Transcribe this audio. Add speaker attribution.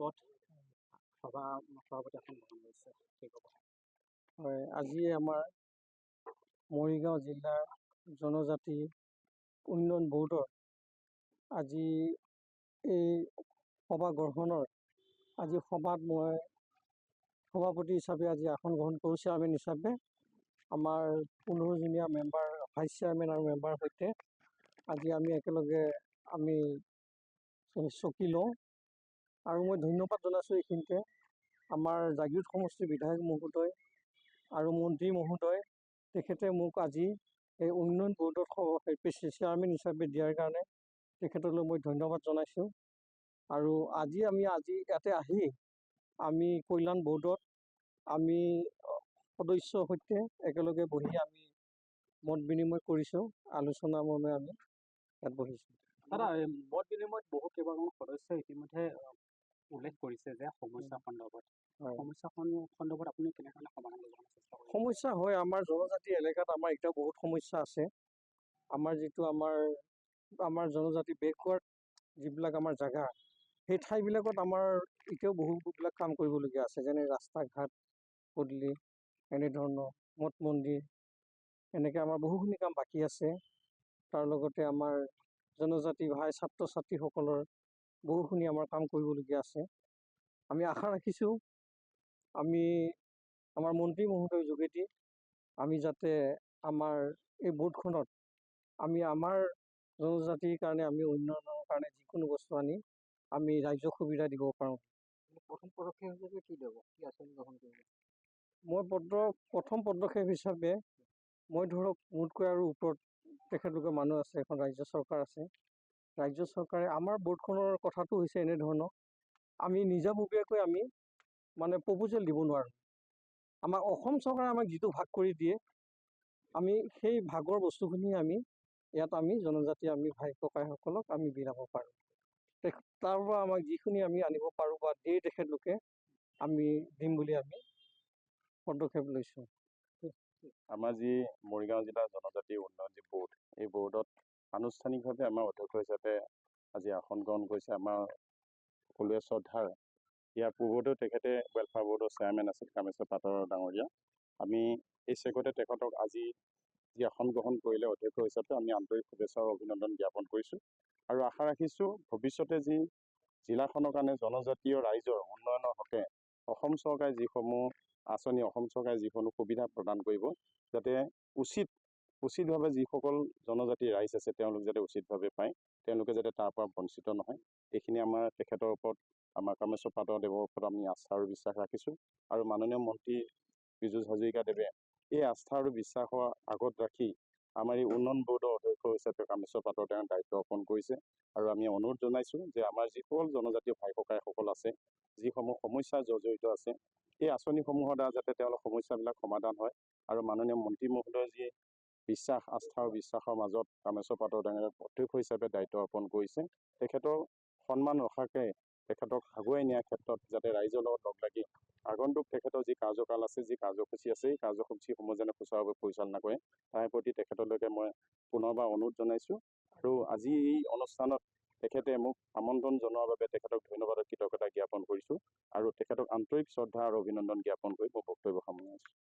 Speaker 1: গোটত সভাপতি আসন গ্ৰহণ কৰিছে, কি ক'ব?
Speaker 2: হয়, আজি আমাৰ মৰিগাঁও জিলাৰ জনজাতি উন্নয়ন বোৰ্ডৰ আজি এই সভা গ্ৰহণৰ আজি সভাত মই সভাপতি হিচাপে আজি আসন গ্ৰহণ কৰোঁ। চেয়াৰমেন হিচাপে আমাৰ 15জনীয়া মেম্বাৰ, ভাইচ চেয়াৰমেন আৰু মেম্বাৰৰ সৈতে আজি আমি একেলগে আমি চকী লওঁ। আৰু মই ধন্যবাদ জনাইছোঁ এইখিনিতে আমাৰ জাগীৰোড সমষ্টিৰ বিধায়ক মহোদয় আৰু মন্ত্ৰী মহোদয়, তেখেতে মোক আজি এই উন্নয়ন বোৰ্ডত চেয়াৰমেন হিচাপে দিয়াৰ কাৰণে তেখেতলৈ মই ধন্যবাদ জনাইছোঁ। আৰু আজি ইয়াতে আহি আমি কল্যাণ বোৰ্ডত আমি সদস্যৰ সৈতে একেলগে বহি আমি মত বিনিময় কৰিছোঁ, আলোচনা মৰ্মে আমি ইয়াত বহিছোঁ।
Speaker 1: দাদা, মত বিনিময়ত বহু কেইবাজনো সদস্যই ইতিমধ্যে উল্লেখ কৰিছে যে সমস্যা সন্দৰ্ভত সন্দৰ্ভত আপুনি কেনেধৰণে সমাধান কৰিবলৈ চেষ্টা কৰিছে?
Speaker 2: সমস্যা হয়, আমাৰ জনজাতি এলেকাত আমাৰ এতিয়া বহুত সমস্যা আছে। আমাৰ যিটো আমাৰ জনজাতি বেকৱাৰ্ড যিবিলাক আমাৰ জেগা, সেই ঠাইবিলাকত আমাৰ এতিয়াও বহুবিলাক কাম কৰিবলগীয়া আছে, যেনে ৰাস্তা ঘাট পদূলি, এনেধৰণৰ মঠ মন্দিৰ, এনেকৈ আমাৰ বহুখিনি কাম বাকী আছে। তাৰ লগতে আমাৰ জনজাতি ভাই ছাত্ৰ ছাত্ৰীসকলৰ বহুখিনি আমাৰ কাম কৰিবলগীয়া আছে। আমি আশা ৰাখিছোঁ আমাৰ মন্ত্ৰী মহোদয়ৰ যোগেদি আমি যাতে আমাৰ এই বোৰ্ডখনত আমাৰ জনজাতিৰ কাৰণে আমি উন্নয়নৰ কাৰণে যিকোনো বস্তু আমি ৰাইজক সুবিধা দিব পাৰোঁ।
Speaker 1: প্ৰথম পদক্ষেপ হিচাপে কি দিব, কি আঁচনি গ্ৰহণ কৰিব?
Speaker 2: মই প্ৰথম পদক্ষেপ হিচাপে মই ধৰক মোতকৈ আৰু ওপৰত তেখেতলোকৰ মানুহ আছে, এখন ৰাজ্য চৰকাৰ আছে। ৰাজ্য চৰকাৰে আমাৰ বোৰ্ডখনৰ কথাটো হৈছে এনেধৰণৰ, আমি নিজাববীয়াকৈ আমি প্ৰপ'জেল দিব নোৱাৰোঁ। আমাক অসম চৰকাৰে আমাক যিটো ভাগ কৰি দিয়ে, আমি সেই ভাগৰ বস্তুখিনি ইয়াত জনজাতি ভাই ককাইসকলক আমি বিলাব পাৰোঁ। তাৰ পৰা আমাক যিখিনি আমি আনিব পাৰোঁ বা দিয়ে তেখেতলোকে, আমি দিম বুলি আমি পদক্ষেপ লৈছোঁ।
Speaker 3: আমাৰ যি মৰিগাঁও জিলা জনজাতি উন্নয়ন যি বোৰ্ড, এই বোৰ্ডত আনুষ্ঠানিকভাৱে আমাৰ অধ্যক্ষ হিচাপে আজি আসন গ্ৰহণ কৰিছে আমাৰ সকলোৱে শ্ৰদ্ধাৰ ইয়াৰ পূৰ্বতেও তেখেতে ৱেলফেয়াৰ বোৰ্ডৰ চেয়াৰমেন আছিল কামেশ্বৰ পাটৰ ডাঙৰীয়া। আমি এই চেগতে তেখেতক আজি যি আসন গ্ৰহণ কৰিলে অধ্যক্ষ হিচাপে আমি আন্তৰিক শুভেচ্ছা আৰু অভিনন্দন জ্ঞাপন কৰিছোঁ। আৰু আশা ৰাখিছোঁ ভৱিষ্যতে যি জিলাখনৰ কাৰণে জনজাতীয় ৰাইজৰ উন্নয়নৰ হকে অসম চৰকাৰে যিসমূহ আঁচনি, অসম চৰকাৰে যিসমূহ সুবিধা প্ৰদান কৰিব, যাতে উচিতভাৱে যিসকল জনজাতিৰ ৰাইজ আছে তেওঁলোক যাতে উচিতভাৱে পায়, তেওঁলোকে যাতে তাৰ পৰা বঞ্চিত নহয়, এইখিনি আমাৰ তেখেতৰ ওপৰত, আমাৰ কামেশ্বৰ পাটদেৱৰ ওপৰত আমি আস্থা আৰু বিশ্বাস ৰাখিছোঁ। আৰু মাননীয় মন্ত্ৰী পীযুষ হাজৰিকাদেৱে এই আস্থা আৰু বিশ্বাসৰ আগত ৰাখি আমাৰ এই উন্নয়ন বোৰ্ডৰ অধ্যক্ষ হিচাপে কামেশ্বৰ পাটৰ তেওঁ দায়িত্ব অৰ্পণ কৰিছে। আৰু আমি অনুৰোধ জনাইছোঁ যে আমাৰ যিসকল জনজাতীয় ভাই ককাইসকল আছে, যিসমূহ সমস্যা জৰ্জৰিত আছে, এই আঁচনিসমূহৰ দ্বাৰা যাতে তেওঁলোকৰ সমস্যাবিলাক সমাধান হয়। আৰু মাননীয় মন্ত্ৰী মহোদয়ে যি বিশ্বাস, আস্থা আৰু বিশ্বাসৰ মাজত কামেশ্বৰ পাটৰ ডাঙৰীয়াক অধ্যক্ষ হিচাপে দায়িত্ব অৰ্পণ কৰিছে, তেখেতৰ সন্মান ৰখাকে তেখেতক আগুৱাই নিয়াৰ ক্ষেত্ৰত যাতে ৰাইজৰ লগত লগ লাগি আগন্তুক তেখেতৰ যি কাৰ্যকাল আছে, যি কাৰ্যসূচী আছে, এই কাৰ্যসূচীসমূহ যেনে সুচাৰুৰূপে পৰিচালনা কৰে, তাৰ প্ৰতি তেখেতলৈকে মই পুনৰবাৰ অনুৰোধ জনাইছোঁ। আৰু আজি এই অনুষ্ঠানত তেখেতে মোক আমন্ত্ৰণ জনোৱাৰ বাবে তেখেতক ধন্যবাদ আৰু কৃতজ্ঞতা জ্ঞাপন কৰিছোঁ। আৰু তেখেতক আন্তৰিক শ্ৰদ্ধা আৰু অভিনন্দন জ্ঞাপন কৰি মোৰ বক্তব্য সামৰণি মাৰিছোঁ।